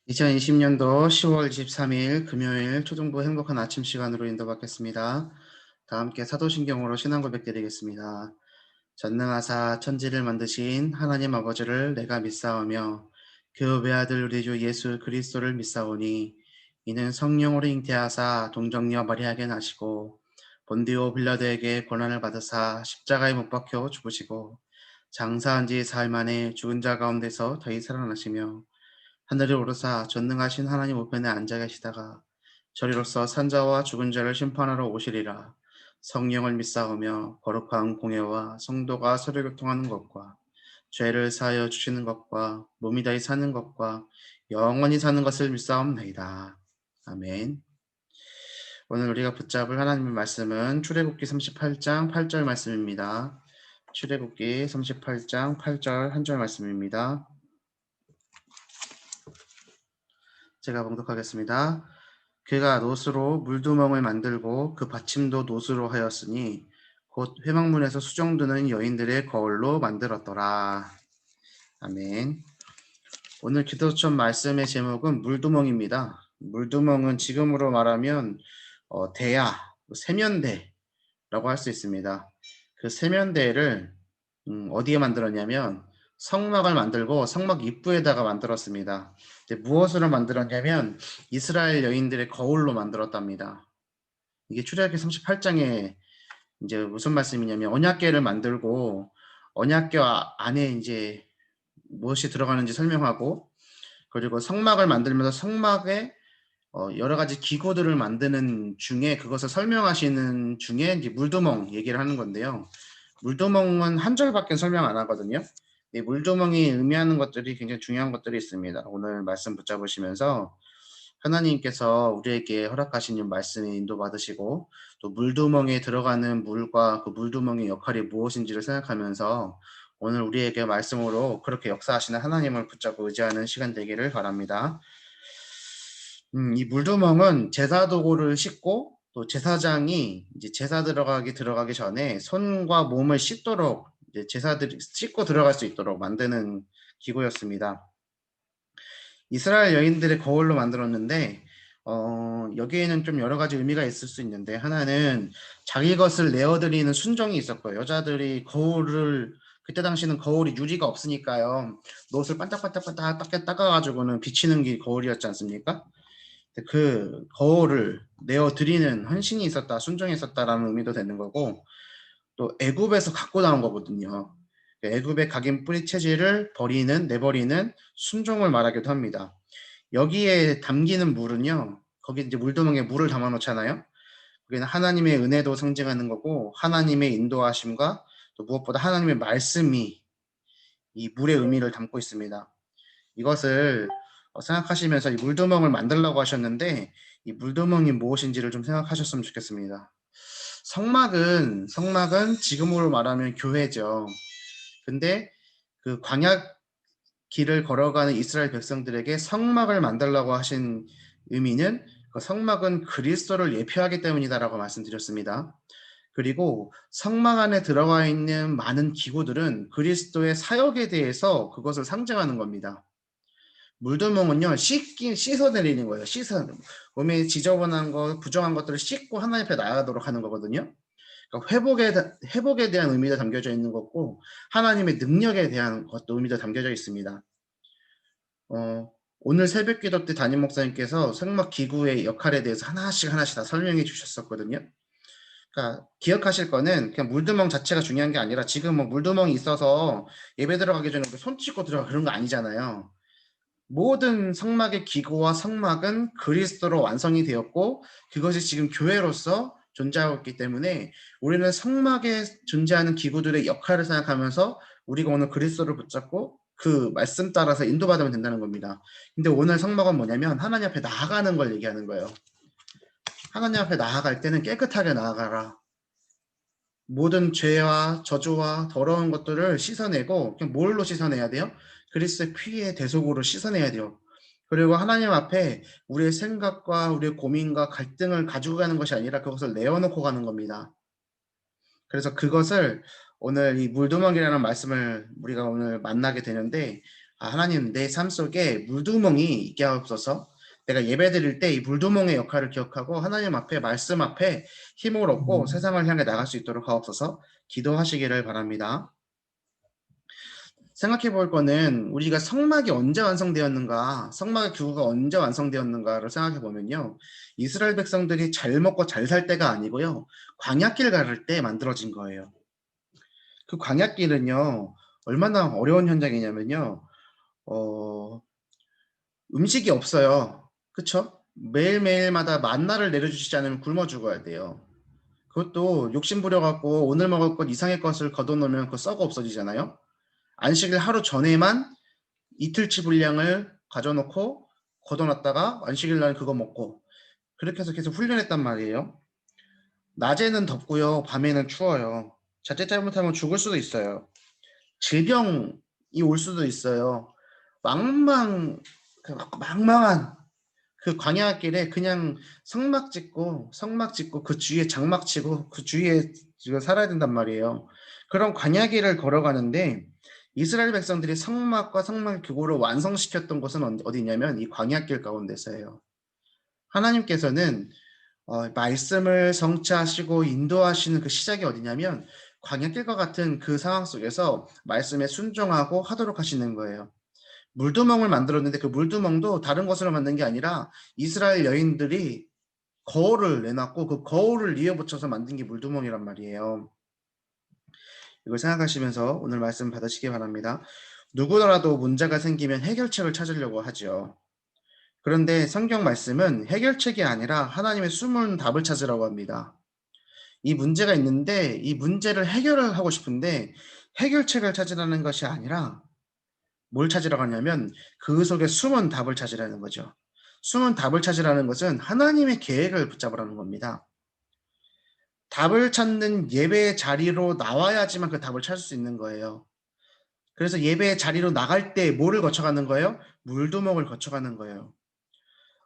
2020년도 10월 23일 금요일 초등부 행복한 아침 시간으로 인도받겠습니다. 다 함께 사도신경으로 신앙 고백드리겠습니다. 전능하사 천지를 만드신 하나님 아버지를 내가 믿사오며 그 외아들 우리 주 예수 그리스도를 믿사오니 이는 성령으로 잉태하사 동정녀 마리아에게 나시고 본디오 빌라도에게 고난을 받으사 십자가에 못 박혀 죽으시고 장사한 지 사흘 만에 죽은 자 가운데서 더히 살아나시며 하늘에 오르사 전능하신 하나님 우편에 앉아 계시다가 저리로서 산자와 죽은 자를 심판하러 오시리라. 성령을 믿사오며 거룩한 공예와 성도가 서로 교통하는 것과 죄를 사하여 주시는 것과 몸이 다히 사는 것과 영원히 사는 것을 믿사옵나이다. 아멘. 오늘 우리가 붙잡을 하나님의 말씀은 출애굽기 38장 8절 말씀입니다. 출애굽기 38장 8절 한 절 말씀입니다. 제가 봉독하겠습니다. 그가 놋으로 물두멍을 만들고 그 받침도 놋으로 하였으니 곧 회막문에서 수정드는 여인들의 거울로 만들었더라. 아멘. 오늘 기도처 말씀의 제목은 물두멍입니다. 물두멍은 지금으로 말하면 대야, 세면대라고 할 수 있습니다. 그 세면대를 어디에 만들었냐면 성막을 만들고 성막 입구에다가 만들었습니다. 무엇으로 만들었냐면 이스라엘 여인들의 거울로 만들었답니다. 이게 출애굽기 38장에 이제 무슨 말씀이냐면 언약궤를 만들고 언약궤 안에 이제 무엇이 들어가는지 설명하고 그리고 성막을 만들면서 성막에 여러 가지 기구들을 만드는 중에 그것을 설명하시는 중에 이제 물두멍 얘기를 하는 건데요. 물두멍은 한 절밖에 설명 안 하거든요. 이 물두멍이 의미하는 것들이 굉장히 중요한 것들이 있습니다. 오늘 말씀 붙잡으시면서 하나님께서 우리에게 허락하시는 말씀에 인도받으시고 또 물두멍에 들어가는 물과 그 물두멍의 역할이 무엇인지를 생각하면서 오늘 우리에게 말씀으로 그렇게 역사하시는 하나님을 붙잡고 의지하는 시간 되기를 바랍니다. 이 물두멍은 제사 도구를 씻고 또 제사장이 이제 제사 들어가기 전에 손과 몸을 씻도록 이제 제사들이 씻고 들어갈 수 있도록 만드는 기구였습니다. 이스라엘 여인들의 거울로 만들었는데 여기에는 좀 여러 가지 의미가 있을 수 있는데 하나는 자기 것을 내어드리는 순종이 있었고요. 여자들이 거울을 그때 당시는 거울이 유리가 없으니까요. 놋을 반짝반짝반짝 닦아가지고는 비치는 게 거울이었지 않습니까? 그 거울을 내어드리는 헌신이 있었다, 순종이 있었다라는 의미도 되는 거고 또 애굽에서 갖고 나온 거거든요. 애굽의 각인 뿌리 체질을 내버리는 순종을 말하기도 합니다. 여기에 담기는 물은요, 거기 이제 물두멍에 물을 담아 놓잖아요. 거기는 하나님의 은혜도 상징하는 거고, 하나님의 인도하심과 또 무엇보다 하나님의 말씀이 이 물의 의미를 담고 있습니다. 이것을 생각하시면서 이 물두멍을 만들라고 하셨는데, 이 물두멍이 무엇인지를 좀 생각하셨으면 좋겠습니다. 성막은 지금으로 말하면 교회죠. 근데 그 광야 길을 걸어가는 이스라엘 백성들에게 성막을 만들라고 하신 의미는 그 성막은 그리스도를 예표하기 때문이다라고 말씀드렸습니다. 그리고 성막 안에 들어가 있는 많은 기구들은 그리스도의 사역에 대해서 그것을 상징하는 겁니다. 물두멍은요, 씻어내리는 거예요. 몸에 지저분한 거, 부정한 것들을 씻고 하나님 앞에 나아가도록 하는 거거든요. 그러니까 회복에 대한 의미도 담겨져 있는 거고, 하나님의 능력에 대한 것도 의미도 담겨져 있습니다. 오늘 새벽 기도 때 담임 목사님께서 성막 기구의 역할에 대해서 하나씩 다 설명해 주셨었거든요. 그러니까 기억하실 거는 그냥 물두멍 자체가 중요한 게 아니라 지금 뭐 물두멍이 있어서 예배 들어가기 전에 손 씻고 들어가 그런 거 아니잖아요. 모든 성막의 기구와 성막은 그리스도로 완성이 되었고 그것이 지금 교회로서 존재하고 있기 때문에 우리는 성막에 존재하는 기구들의 역할을 생각하면서 우리가 오늘 그리스도를 붙잡고 그 말씀 따라서 인도받으면 된다는 겁니다. 근데 오늘 성막은 뭐냐면 하나님 앞에 나아가는 걸 얘기하는 거예요. 하나님 앞에 나아갈 때는 깨끗하게 나아가라. 모든 죄와 저주와 더러운 것들을 씻어내고 그냥 뭘로 씻어내야 돼요? 그리스도의 피의 대속으로 씻어내야 돼요. 그리고 하나님 앞에 우리의 생각과 우리의 고민과 갈등을 가지고 가는 것이 아니라 그것을 내어놓고 가는 겁니다. 그래서 그것을 오늘 이 물두멍이라는 말씀을 우리가 오늘 만나게 되는데 하나님 내 삶 속에 물두멍이 있게 하옵소서. 내가 예배 드릴 때 이 물두멍의 역할을 기억하고 하나님 앞에 말씀 앞에 힘을 얻고 세상을 향해 나갈 수 있도록 하옵소서. 기도하시기를 바랍니다. 생각해 볼 거는 우리가 성막이 언제 완성되었는가, 성막의 규구가 언제 완성되었는가를 생각해 보면요. 이스라엘 백성들이 잘 먹고 잘 살 때가 아니고요. 광야길 가를 때 만들어진 거예요. 그 광야길은요. 얼마나 어려운 현장이냐면요. 어, 음식이 없어요. 그쵸? 매일매일마다 만나를 내려주시지 않으면 굶어 죽어야 돼요. 그것도 욕심 부려갖고 오늘 먹을 것 이상의 것을 걷어놓으면 그거 썩어 없어지잖아요. 안식일 하루 전에만 이틀치 분량을 가져놓고 걷어놨다가 안식일 날 그거 먹고 그렇게 해서 계속 훈련했단 말이에요. 낮에는 덥고요. 밤에는 추워요. 자칫 잘못하면 죽을 수도 있어요. 질병이 올 수도 있어요. 망망한 그 광야길에 그냥 성막 짓고 그 주위에 장막 치고 그 주위에 살아야 된단 말이에요. 그런 광야길을 걸어가는데 이스라엘 백성들이 성막과 성막 규고를 완성시켰던 곳은 어디냐면 이 광야길 가운데서예요. 하나님께서는 말씀을 성취하시고 인도하시는 그 시작이 어디냐면 광야길과 같은 그 상황 속에서 말씀에 순종하고 하도록 하시는 거예요. 물두멍을 만들었는데 그 물두멍도 다른 것으로 만든 게 아니라 이스라엘 여인들이 거울을 내놨고 그 거울을 이어붙여서 만든 게 물두멍이란 말이에요. 이걸 생각하시면서 오늘 말씀 받으시기 바랍니다. 누구더라도 문제가 생기면 해결책을 찾으려고 하죠. 그런데 성경 말씀은 해결책이 아니라 하나님의 숨은 답을 찾으라고 합니다. 이 문제가 있는데 이 문제를 해결을 하고 싶은데 해결책을 찾으라는 것이 아니라 뭘 찾으라고 하냐면 그 속에 숨은 답을 찾으라는 거죠. 숨은 답을 찾으라는 것은 하나님의 계획을 붙잡으라는 겁니다. 답을 찾는 예배의 자리로 나와야지만 그 답을 찾을 수 있는 거예요. 그래서 예배의 자리로 나갈 때 뭐를 거쳐가는 거예요? 물두멍을 거쳐가는 거예요.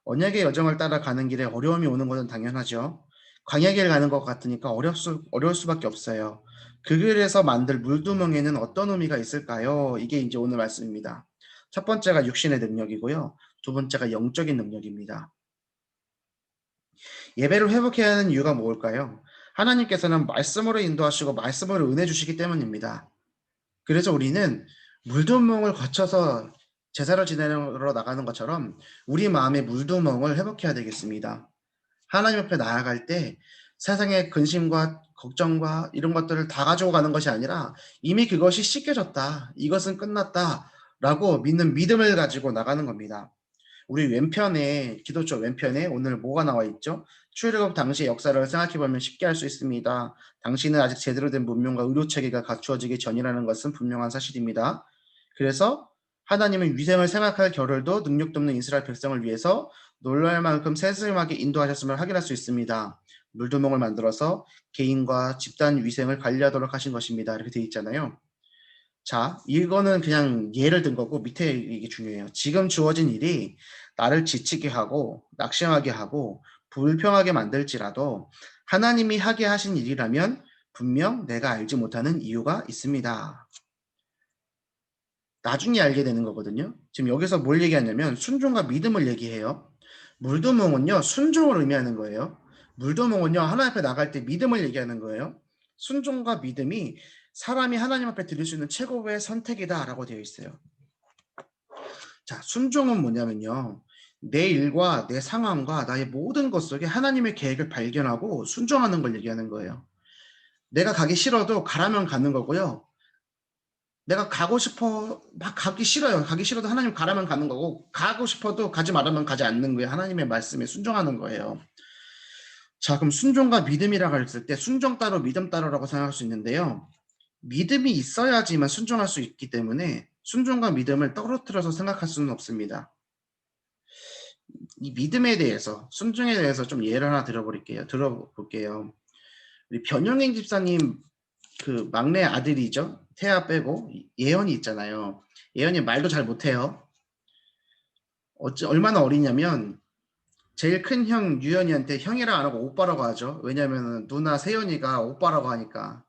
언약의 여정을 따라가는 길에 어려움이 오는 것은 당연하죠. 광야길 가는 것 같으니까 어려울 수밖에 없어요. 그 길에서 만들 물두멍에는 어떤 의미가 있을까요? 이게 이제 오늘 말씀입니다. 첫 번째가 육신의 능력이고요. 두 번째가 영적인 능력입니다. 예배를 회복해야 하는 이유가 뭘까요? 하나님께서는 말씀으로 인도하시고 말씀으로 은혜 주시기 때문입니다. 그래서 우리는 물두멍을 거쳐서 제사를 지내러 나가는 것처럼 우리 마음의 물두멍을 회복해야 되겠습니다. 하나님 앞에 나아갈 때 세상의 근심과 걱정과 이런 것들을 다 가지고 가는 것이 아니라 이미 그것이 씻겨졌다. 이것은 끝났다. 라고 믿는 믿음을 가지고 나가는 겁니다. 우리 왼편에 기도처 왼편에 오늘 뭐가 나와 있죠? 출애굽 당시의 역사를 생각해 보면 쉽게 알 수 있습니다. 당시는 아직 제대로 된 문명과 의료 체계가 갖추어지기 전이라는 것은 분명한 사실입니다. 그래서 하나님은 위생을 생각할 겨를도 능력도 없는 이스라엘 백성을 위해서 놀랄 만큼 세심하게 인도하셨음을 확인할 수 있습니다. 물두멍을 만들어서 개인과 집단 위생을 관리하도록 하신 것입니다. 이렇게 되어 있잖아요. 자, 이거는 그냥 예를 든 거고 밑에 이게 중요해요. 지금 주어진 일이 나를 지치게 하고 낙심하게 하고 불평하게 만들지라도 하나님이 하게 하신 일이라면 분명 내가 알지 못하는 이유가 있습니다. 나중에 알게 되는 거거든요. 지금 여기서 뭘 얘기하냐면 순종과 믿음을 얘기해요. 물두멍은요, 순종을 의미하는 거예요. 물두멍은요, 하나님 앞에 나갈 때 믿음을 얘기하는 거예요. 순종과 믿음이 사람이 하나님 앞에 드릴 수 있는 최고의 선택이다라고 되어 있어요. 자, 순종은 뭐냐면요. 내 일과 내 상황과 나의 모든 것 속에 하나님의 계획을 발견하고 순종하는 걸 얘기하는 거예요. 내가 가기 싫어도 가라면 가는 거고요. 내가 가고 싶어 막 가기 싫어요. 가기 싫어도 하나님 가라면 가는 거고 가고 싶어도 가지 말라면 가지 않는 거예요. 하나님의 말씀에 순종하는 거예요. 자, 그럼 순종과 믿음이라고 했을 때 순종 따로 믿음 따로라고 생각할 수 있는데요. 믿음이 있어야지만 순종할 수 있기 때문에 순종과 믿음을 떨어뜨려서 생각할 수는 없습니다. 이 믿음에 대해서 순종에 대해서 좀 예를 하나 들어볼게요. 우리 변영인 집사님 그 막내 아들이죠. 태아 빼고 예언이 있잖아요. 예언이 말도 잘 못해요. 얼마나 어리냐면 제일 큰 형 유연이한테 형이라 안 하고 오빠라고 하죠. 왜냐하면 누나 세연이가 오빠라고 하니까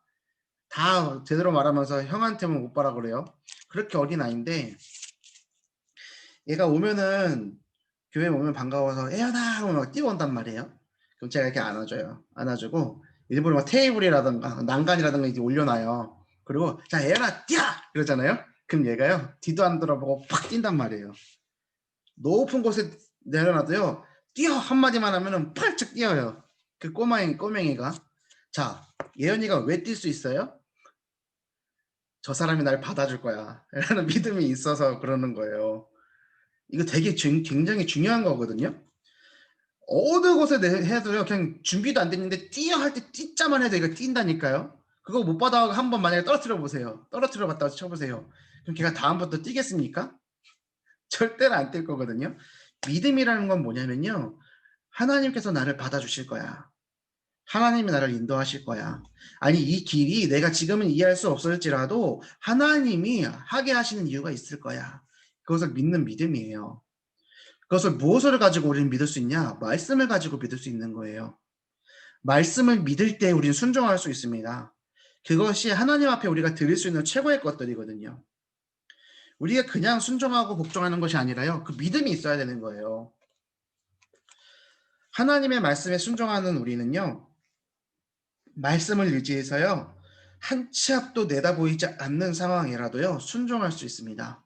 다 제대로 말하면서 형한테만 오빠라고 그래요. 그렇게 어린 아이인데 얘가 오면은 교회 오면 반가워서 "애연아." 하고 막 뛰어온단 말이에요. 그럼 제가 이렇게 안아줘요. 안아주고 일부러 막 테이블이라든가 난간이라든가 이제 올려놔요. 그리고 "자 애연아 뛰어!" 이러잖아요. 그럼 얘가요 뒤도 안 돌아보고 팍 뛴단 말이에요. 높은 곳에 내려놔도요 "뛰어!" 한마디만 하면은 펄쩍 뛰어요. 그 꼬맹이가. 자, 예언이가 왜 뛸 수 있어요? '저 사람이 날 받아줄 거야.' 라는 믿음이 있어서 그러는 거예요. 이거 되게 굉장히 중요한 거거든요. 어느 곳에 해도요 그냥 준비도 안 됐는데 뛰어 할 때 뛰자만 해도 얘가 뛴다니까요. 그거 못 받아가고 한번 만약에 떨어뜨려 보세요. 떨어뜨려 봤다고 쳐 보세요. 그럼 걔가 다음부터 뛰겠습니까? 절대로 안 뛸 거거든요. 믿음이라는 건 뭐냐면요. 하나님께서 나를 받아주실 거야. 하나님이 나를 인도하실 거야. 아니 이 길이 내가 지금은 이해할 수 없을지라도 하나님이 하게 하시는 이유가 있을 거야. 그것을 믿는 믿음이에요. 그것을 무엇을 가지고 우리는 믿을 수 있냐? 말씀을 가지고 믿을 수 있는 거예요. 말씀을 믿을 때 우리는 순종할 수 있습니다. 그것이 하나님 앞에 우리가 드릴 수 있는 최고의 것들이거든요. 우리가 그냥 순종하고 복종하는 것이 아니라요. 그 믿음이 있어야 되는 거예요. 하나님의 말씀에 순종하는 우리는요. 말씀을 의지해서요. 한 치 앞도 내다보이지 않는 상황이라도요. 순종할 수 있습니다.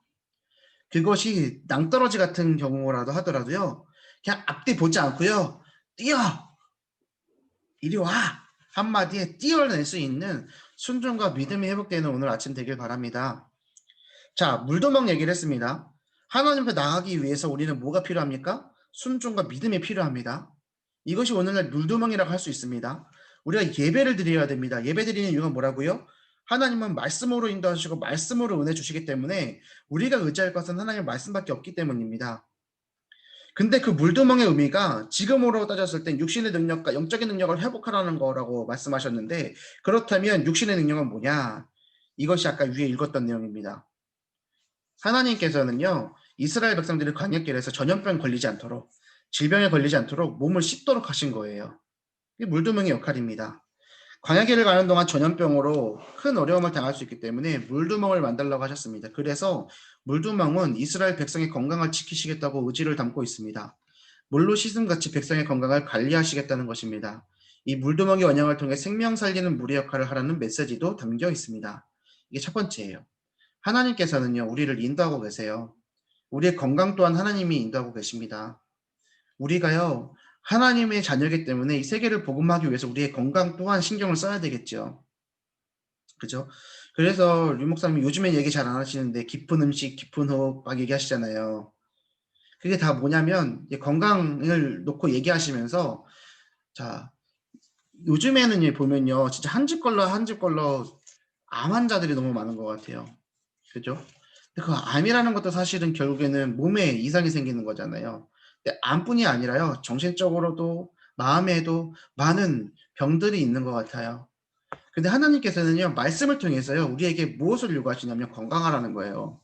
그것이 낭떠러지 같은 경우라도 하더라도요. 그냥 앞뒤 보지 않고요. "뛰어! 이리 와!" 한마디에 뛰어낼 수 있는 순종과 믿음이 회복되는 오늘 아침 되길 바랍니다. 자, 물도먹 얘기를 했습니다. 하나님 앞에 나가기 위해서 우리는 뭐가 필요합니까? 순종과 믿음이 필요합니다. 이것이 오늘날 물두멍이라고 할 수 있습니다. 우리가 예배를 드려야 됩니다. 예배 드리는 이유가 뭐라고요? 하나님은 말씀으로 인도하시고 말씀으로 은혜 주시기 때문에 우리가 의지할 것은 하나님의 말씀밖에 없기 때문입니다. 근데 그 물두멍의 의미가 지금으로 따졌을 땐 육신의 능력과 영적인 능력을 회복하라는 거라고 말씀하셨는데 그렇다면 육신의 능력은 뭐냐? 이것이 아까 위에 읽었던 내용입니다. 하나님께서는요, 이스라엘 백성들이 광야길에서 전염병 걸리지 않도록, 질병에 걸리지 않도록 몸을 씻도록 하신 거예요. 이게 물두멍의 역할입니다. 광야길을 가는 동안 전염병으로 큰 어려움을 당할 수 있기 때문에 물두멍을 만들라고 하셨습니다. 그래서 물두멍은 이스라엘 백성의 건강을 지키시겠다고 의지를 담고 있습니다. 물로 씻음같이 백성의 건강을 관리하시겠다는 것입니다. 이 물두멍의 원형을 통해 생명 살리는 물의 역할을 하라는 메시지도 담겨 있습니다. 이게 첫 번째예요. 하나님께서는요, 우리를 인도하고 계세요. 우리의 건강 또한 하나님이 인도하고 계십니다. 우리가요, 하나님의 자녀이기 때문에 이 세계를 복음하기 위해서 우리의 건강 또한 신경을 써야 되겠죠. 그죠? 그래서 류 목사님이 요즘에 얘기 잘 안 하시는데 깊은 음식, 깊은 호흡 막 얘기하시잖아요. 그게 다 뭐냐면 건강을 놓고 얘기하시면서 자, 요즘에는 보면요. 진짜 한 집 걸러 한 집 걸러 암 환자들이 너무 많은 것 같아요. 그죠? 근데 그 암이라는 것도 사실은 결국에는 몸에 이상이 생기는 거잖아요. 근데 암뿐이 아니라요. 정신적으로도 마음에도 많은 병들이 있는 것 같아요. 근데 하나님께서는요. 말씀을 통해서요. 우리에게 무엇을 요구하시냐면 건강하라는 거예요.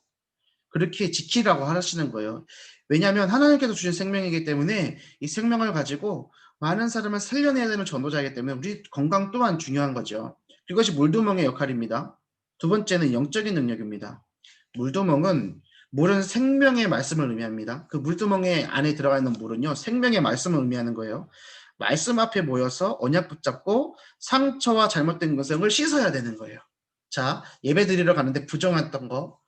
그렇게 지키라고 하시는 거예요. 왜냐하면 하나님께서 주신 생명이기 때문에 이 생명을 가지고 많은 사람을 살려내야 되는 전도자이기 때문에 우리 건강 또한 중요한 거죠. 그것이 물두멍의 역할입니다. 두 번째는 영적인 능력입니다. 물두멍은 물은 생명의 말씀을 의미합니다. 그 물두멍에 안에 들어가 있는 물은요. 생명의 말씀을 의미하는 거예요. 말씀 앞에 모여서 언약 붙잡고 상처와 잘못된 것을 씻어야 되는 거예요. 자, 예배 드리러 가는데 부정했던 거,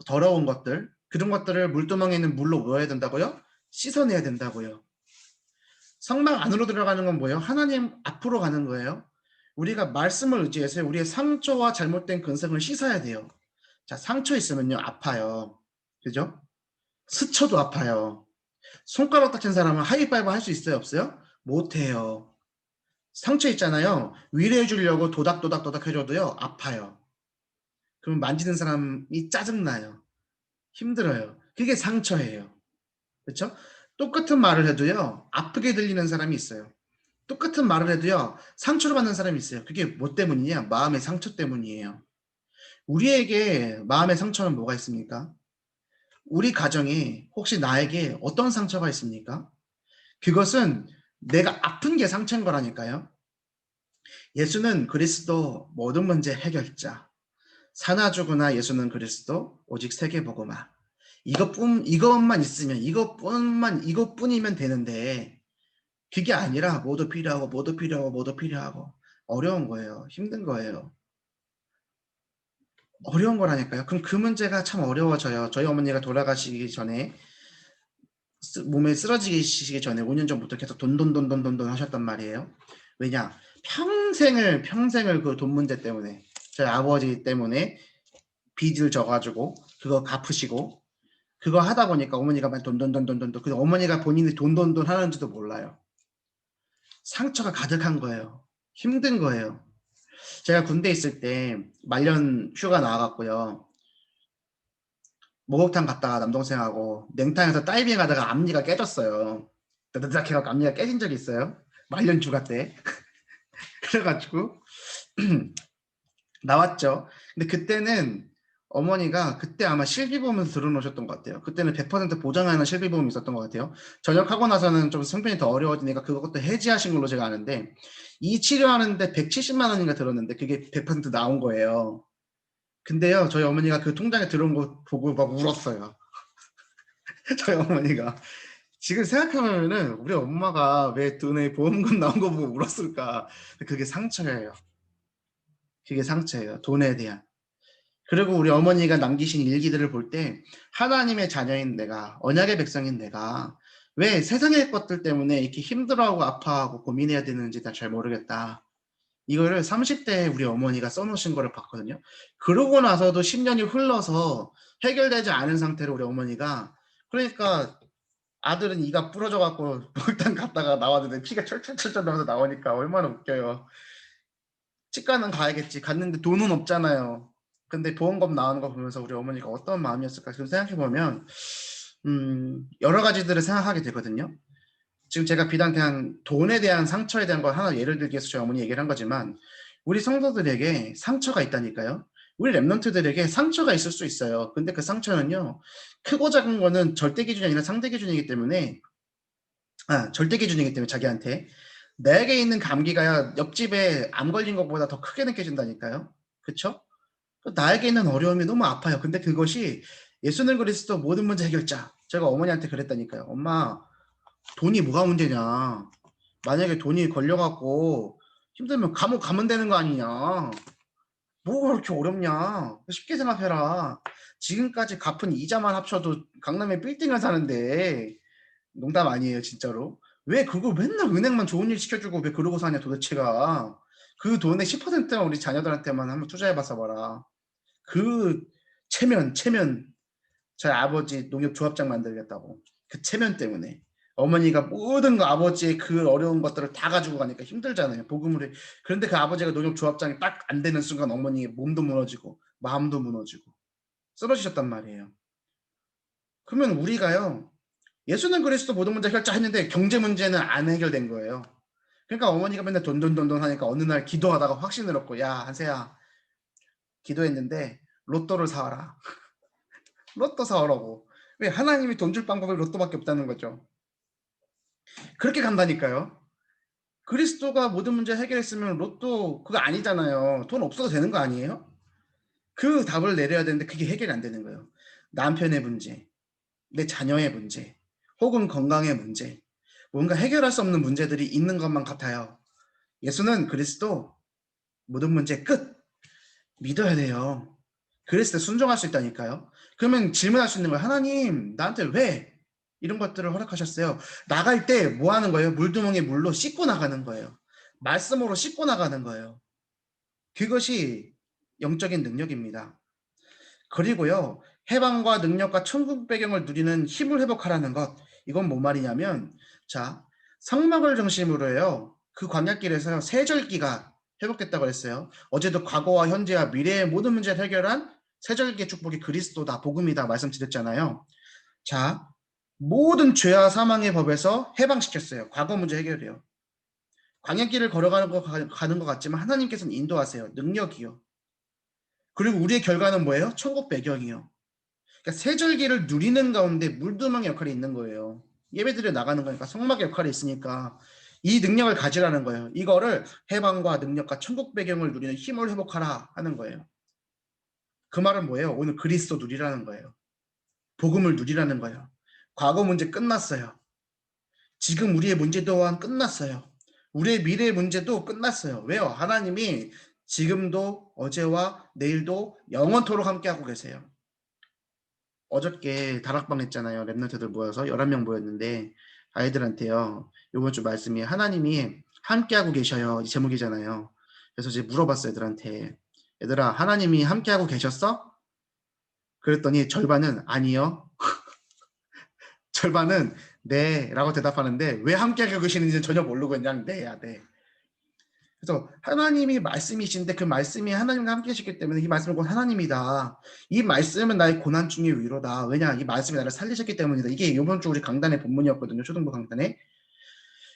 더러운 것들, 그런 것들을 물두멍에 있는 물로 넣어야 된다고요? 씻어내야 된다고요. 성막 안으로 들어가는 건 뭐예요? 하나님 앞으로 가는 거예요. 우리가 말씀을 의지해서 우리의 상처와 잘못된 근성을 씻어야 돼요. 자, 상처 있으면요, 아파요. 그죠? 스쳐도 아파요. 손가락 다친 사람은 하이파이브 할 수 있어요, 없어요? 못 해요. 상처 있잖아요. 위로해 주려고 도닥도닥도닥 해줘도요, 아파요. 그럼 만지는 사람이 짜증나요. 힘들어요. 그게 상처예요. 그렇죠? 똑같은 말을 해도요. 아프게 들리는 사람이 있어요. 똑같은 말을 해도요. 상처를 받는 사람이 있어요. 그게 뭐 때문이냐? 마음의 상처 때문이에요. 우리에게 마음의 상처는 뭐가 있습니까? 우리 가정에 혹시 나에게 어떤 상처가 있습니까? 그것은 내가 아픈 게 상처인 거라니까요. 예수는 그리스도 모든 문제 해결자. 사나 죽으나 예수는 그리스도 오직 세계복음화. 이것만 있으면, 이것뿐이면 되는데, 그게 아니라 뭐도 필요하고, 뭐도 필요하고, 뭐도 필요하고, 어려운 거예요. 힘든 거예요. 어려운 거라니까요. 그럼 그 문제가 참 어려워져요. 저희 어머니가 돌아가시기 전에, 몸에 쓰러지시기 전에 5년 전부터 계속 돈 하셨단 말이에요. 왜냐? 평생을 그 돈 문제 때문에, 저희 아버지 때문에 빚을 져가지고, 그거 갚으시고, 그거 하다 보니까 어머니가 막 그 어머니가 본인이 하는지도 몰라요. 상처가 가득한 거예요. 힘든 거예요. 제가 군대 있을 때 말년 휴가 나와갖고요. 목욕탕 갔다가 남동생하고 냉탕에서 다이빙 하다가 앞니가 깨졌어요. 드드닥 해갖고 앞니가 깨진 적이 있어요. 말년 휴가 때. 그래가지고 나왔죠. 근데 그때는 어머니가 그때 아마 실비보험에서 들어놓으셨던 것 같아요. 그때는 100% 보장하는 실비보험이 있었던 것 같아요. 전역하고 나서는 좀 형편이 더 어려워지니까 그것도 해지하신 걸로 제가 아는데, 이 치료하는데 170만 원인가 들었는데 그게 100% 나온 거예요. 근데요, 저희 어머니가 그 통장에 들어온 거 보고 막 울었어요. 저희 어머니가. 지금 생각하면은 우리 엄마가 왜 돈에 보험금 나온 거 보고 울었을까? 그게 상처예요. 그게 상처예요. 돈에 대한. 그리고 우리 어머니가 남기신 일기들을 볼 때 하나님의 자녀인 내가, 언약의 백성인 내가 왜 세상의 것들 때문에 이렇게 힘들어하고 아파하고 고민해야 되는지 다 잘 모르겠다. 이거를 30대에 우리 어머니가 써놓으신 거를 봤거든요. 그러고 나서도 10년이 흘러서 해결되지 않은 상태로 우리 어머니가, 그러니까 아들은 이가 부러져 갖고 목욕탕 갔다가 나왔는데 피가 철철철철 나면서 나오니까 얼마나 웃겨요. 치과는 가야겠지. 갔는데 돈은 없잖아요. 근데 보험금 나오는 거 보면서 우리 어머니가 어떤 마음이었을까 지금 생각해 보면 여러 가지들을 생각하게 되거든요. 지금 제가 비단 그냥 돈에 대한 상처에 대한 걸 하나 예를 들기 위해서 저희 어머니 얘기를 한 거지만, 우리 성도들에게 상처가 있다니까요. 우리 랩런트들에게 상처가 있을 수 있어요. 근데 그 상처는요, 크고 작은 거는 절대 기준이 아니라 상대 기준이기 때문에, 절대 기준이기 때문에 자기한테 내게 있는 감기가 옆집에 암 걸린 것보다 더 크게 느껴진다니까요. 그쵸? 나에게 있는 어려움이 너무 아파요. 근데 그것이 예수는 그리스도 모든 문제 해결자. 제가 어머니한테 그랬다니까요. 엄마, 돈이 뭐가 문제냐. 만약에 돈이 걸려갖고 힘들면 감옥 가면 되는 거 아니냐. 뭐가 그렇게 어렵냐. 쉽게 생각해라. 지금까지 갚은 이자만 합쳐도 강남에 빌딩을 사는데, 농담 아니에요 진짜로. 왜 그걸 맨날 은행만 좋은 일 시켜주고 왜 그러고 사냐 도대체가. 그 돈의 10%만 우리 자녀들한테만 한번 투자해봐서 봐라. 그 체면 저희 아버지 농협 조합장 만들겠다고 그 체면 때문에 어머니가 모든 거 아버지의 그 어려운 것들을 다 가지고 가니까 힘들잖아요. 복음을 해. 그런데 그 아버지가 농협 조합장이 딱 안 되는 순간 어머니의 몸도 무너지고 마음도 무너지고 쓰러지셨단 말이에요. 그러면 우리가요, 예수는 그리스도 모든 문제 해결자 했는데 경제 문제는 안 해결된 거예요. 그러니까 어머니가 맨날 돈 하니까 어느 날 기도하다가 확신을 얻고, 야 한세야, 기도했는데 로또를 사와라. 로또 사오라고. 왜? 하나님이 돈 줄 방법이 로또밖에 없다는 거죠. 그렇게 간다니까요. 그리스도가 모든 문제 해결했으면 로또 그거 아니잖아요. 돈 없어도 되는 거 아니에요? 그 답을 내려야 되는데 그게 해결이 안 되는 거예요. 남편의 문제, 내 자녀의 문제, 혹은 건강의 문제, 뭔가 해결할 수 없는 문제들이 있는 것만 같아요. 예수는 그리스도 모든 문제 끝. 믿어야 돼요. 그랬을 때 순종할 수 있다니까요. 그러면 질문할 수 있는 거예요. 하나님, 나한테 왜 이런 것들을 허락하셨어요? 나갈 때 뭐 하는 거예요? 물두멍에 물로 씻고 나가는 거예요. 말씀으로 씻고 나가는 거예요. 그것이 영적인 능력입니다. 그리고요, 해방과 능력과 천국 배경을 누리는 힘을 회복하라는 것. 이건 뭔 말이냐면, 자, 성막을 중심으로 해요. 그 광야길에서 세절기가 회복됐다고 했어요. 어제도 과거와 현재와 미래의 모든 문제를 해결한 세절기의 축복이 그리스도다, 복음이다 말씀드렸잖아요. 자, 모든 죄와 사망의 법에서 해방시켰어요. 과거 문제 해결해요. 광야길을 걸어가는 것 같지만 하나님께서는 인도하세요. 능력이요. 그리고 우리의 결과는 뭐예요? 천국 배경이요. 그러니까 세절기를 누리는 가운데 물두멍의 역할이 있는 거예요. 예배드려 나가는 거니까 성막의 역할이 있으니까 이 능력을 가지라는 거예요. 이거를 해방과 능력과 천국 배경을 누리는 힘을 회복하라 하는 거예요. 그 말은 뭐예요? 오늘 그리스도 누리라는 거예요. 복음을 누리라는 거예요. 과거 문제 끝났어요. 지금 우리의 문제 또한 끝났어요. 우리의 미래의 문제도 끝났어요. 왜요? 하나님이 지금도 어제와 내일도 영원토록 함께하고 계세요. 어저께 다락방 했잖아요. 랩런트들 모여서 11명 모였는데 아이들한테요. 이번 주 말씀이 하나님이 함께하고 계셔요. 이 제목이잖아요. 그래서 이제 물어봤어요. 애들한테. 얘들아, 하나님이 함께하고 계셨어? 그랬더니 절반은 아니요. 절반은 네 라고 대답하는데 왜 함께하고 계시는지는 전혀 모르고 그냥 네야 네. 그래서 하나님이 말씀이신데 그 말씀이 하나님과 함께 하시기 때문에 이 말씀은 곧 하나님이다. 이 말씀은 나의 고난 중의 위로다. 왜냐? 이 말씀이 나를 살리셨기 때문이다. 이게 이번 주 우리 강단의 본문이었거든요. 초등부 강단에.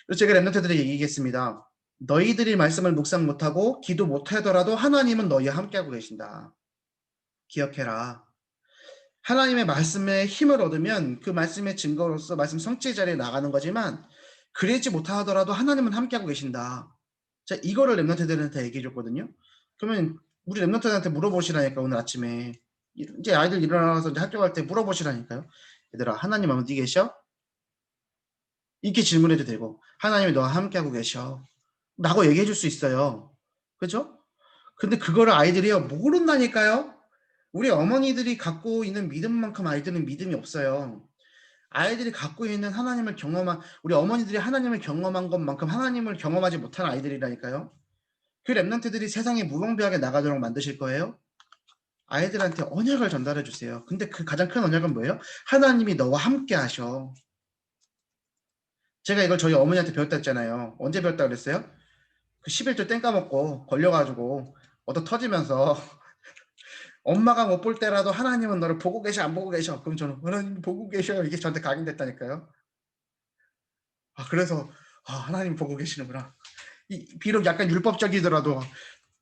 그래서 제가 랩런트들에게 얘기했습니다. 너희들이 말씀을 묵상 못하고 기도 못하더라도 하나님은 너희와 함께하고 계신다. 기억해라. 하나님의 말씀에 힘을 얻으면 그 말씀의 증거로서 말씀 성취의 자리에 나가는 거지만 그러지 못하더라도 하나님은 함께하고 계신다. 자, 이거를 랩런트들한테 얘기해 줬거든요. 그러면 우리 랩런트들한테 물어보시라니까 오늘 아침에 이제 아이들 일어나서 이제 학교 갈 때 물어보시라니까요. 얘들아 하나님 어디 계셔? 이렇게 질문해도 되고 하나님이 너와 함께하고 계셔 라고 얘기해 줄 수 있어요. 그죠? 근데 그거를 아이들이요 모른다니까요. 우리 어머니들이 갖고 있는 믿음만큼 아이들은 믿음이 없어요. 아이들이 갖고 있는 하나님을 경험한 우리 어머니들이 하나님을 경험한 것만큼 하나님을 경험하지 못한 아이들이라니까요. 그 랩런트들이 세상에 무방비하게 나가도록 만드실 거예요. 아이들한테 언약을 전달해 주세요. 근데 그 가장 큰 언약은 뭐예요? 하나님이 너와 함께 하셔. 제가 이걸 저희 어머니한테 배웠다 했잖아요. 언제 배웠다 그랬어요? 그 11조 땡 까먹고 걸려가지고 얻어 터지면서 엄마가 못 볼 때라도 하나님은 너를 보고 계셔 안 보고 계셔. 그럼 저는 하나님 보고 계셔. 이게 저한테 각인됐다니까요. 그래서 하나님 보고 계시는구나. 비록 약간 율법적이더라도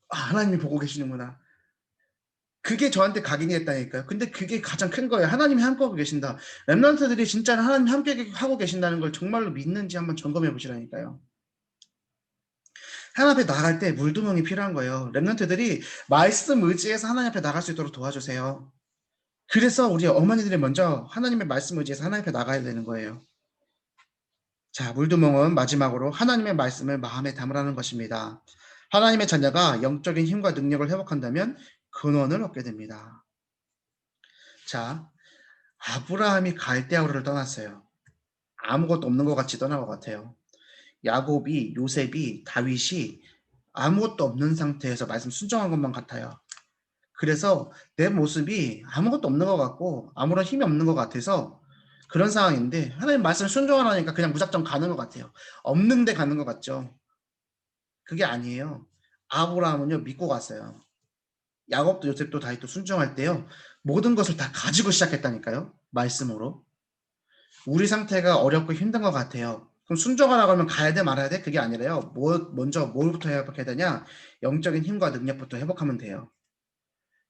하나님이 보고 계시는구나. 그게 저한테 각인이 됐다니까요. 근데 그게 가장 큰 거예요. 하나님이 함께하고 계신다. 랩런트들이 진짜 하나님 함께 하고 계신다는 걸 정말로 믿는지 한번 점검해 보시라니까요. 하나님 앞에 나갈 때 물두멍이 필요한 거예요. 랩런트들이 말씀 의지해서 하나님 앞에 나갈 수 있도록 도와주세요. 그래서 우리 어머니들이 먼저 하나님의 말씀 의지해서 하나님 앞에 나가야 되는 거예요. 자, 물두멍은 마지막으로 하나님의 말씀을 마음에 담으라는 것입니다. 하나님의 자녀가 영적인 힘과 능력을 회복한다면 근원을 얻게 됩니다. 자, 아브라함이 갈대아우르를 떠났어요. 아무것도 없는 것 같이 떠난 것 같아요. 야곱이, 요셉이, 다윗이 아무것도 없는 상태에서 말씀 순종한 것만 같아요. 그래서 내 모습이 아무것도 없는 것 같고 아무런 힘이 없는 것 같아서 그런 상황인데 하나님 말씀 순종하라니까 그냥 무작정 가는 것 같아요. 없는데 가는 것 같죠. 그게 아니에요. 아브라함은요 믿고 갔어요. 야곱도 요셉도 다윗도 순종할 때요 모든 것을 다 가지고 시작했다니까요. 말씀으로. 우리 상태가 어렵고 힘든 것 같아요. 그럼 순종하라고 하면 가야 돼 말아야 돼? 그게 아니라요. 먼저 뭘부터 회복해야 되냐? 영적인 힘과 능력부터 회복하면 돼요.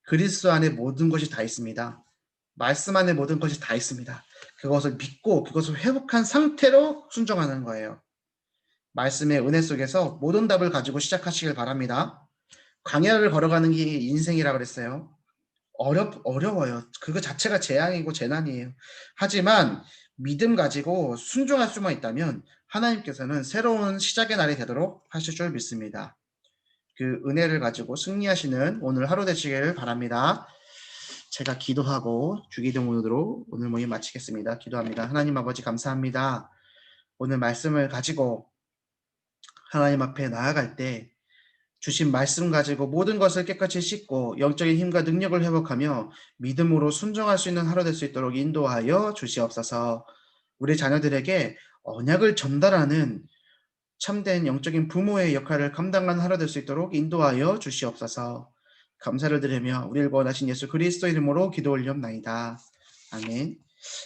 그리스도 안에 모든 것이 다 있습니다. 말씀 안에 모든 것이 다 있습니다. 그것을 믿고 그것을 회복한 상태로 순종하는 거예요. 말씀의 은혜 속에서 모든 답을 가지고 시작하시길 바랍니다. 광야를 걸어가는 게 인생이라 그랬어요. 어려워요. 그거 자체가 재앙이고 재난이에요. 하지만 믿음 가지고 순종할 수만 있다면 하나님께서는 새로운 시작의 날이 되도록 하실 줄 믿습니다. 그 은혜를 가지고 승리하시는 오늘 하루 되시길 바랍니다. 제가 기도하고 주기도문으로 오늘 모임 마치겠습니다. 기도합니다. 하나님 아버지 감사합니다. 오늘 말씀을 가지고 하나님 앞에 나아갈 때 주신 말씀 가지고 모든 것을 깨끗이 씻고 영적인 힘과 능력을 회복하며 믿음으로 순종할 수 있는 하루 될 수 있도록 인도하여 주시옵소서. 우리 자녀들에게 언약을 전달하는 참된 영적인 부모의 역할을 감당하는 하루 될 수 있도록 인도하여 주시옵소서. 감사를 드리며 우리를 구원하신 예수 그리스도 이름으로 기도 올리옵나이다. 아멘.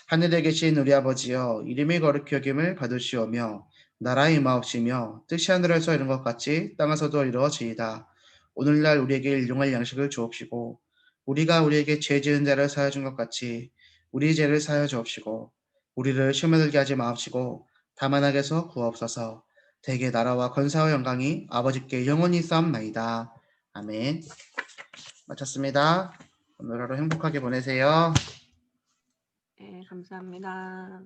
하늘에 계신 우리 아버지여 이름이 거룩히 여김을 받으시오며 나라의 임하옵시며 뜻이 하늘에서 이룬 것 같이 땅에서도 이루어지이다. 오늘날 우리에게 일용할 양식을 주옵시고 우리가 우리에게 죄 지은 자를 사하여 준 것 같이 우리 죄를 사하여 주옵시고 우리를 시험에 들게 하지 마옵시고 다만 악에서 구하옵소서. 대개 나라와 권사와 영광이 아버지께 영원히 쌓옵나이다. 아멘. 마쳤습니다. 오늘 하루 행복하게 보내세요. 네, 감사합니다.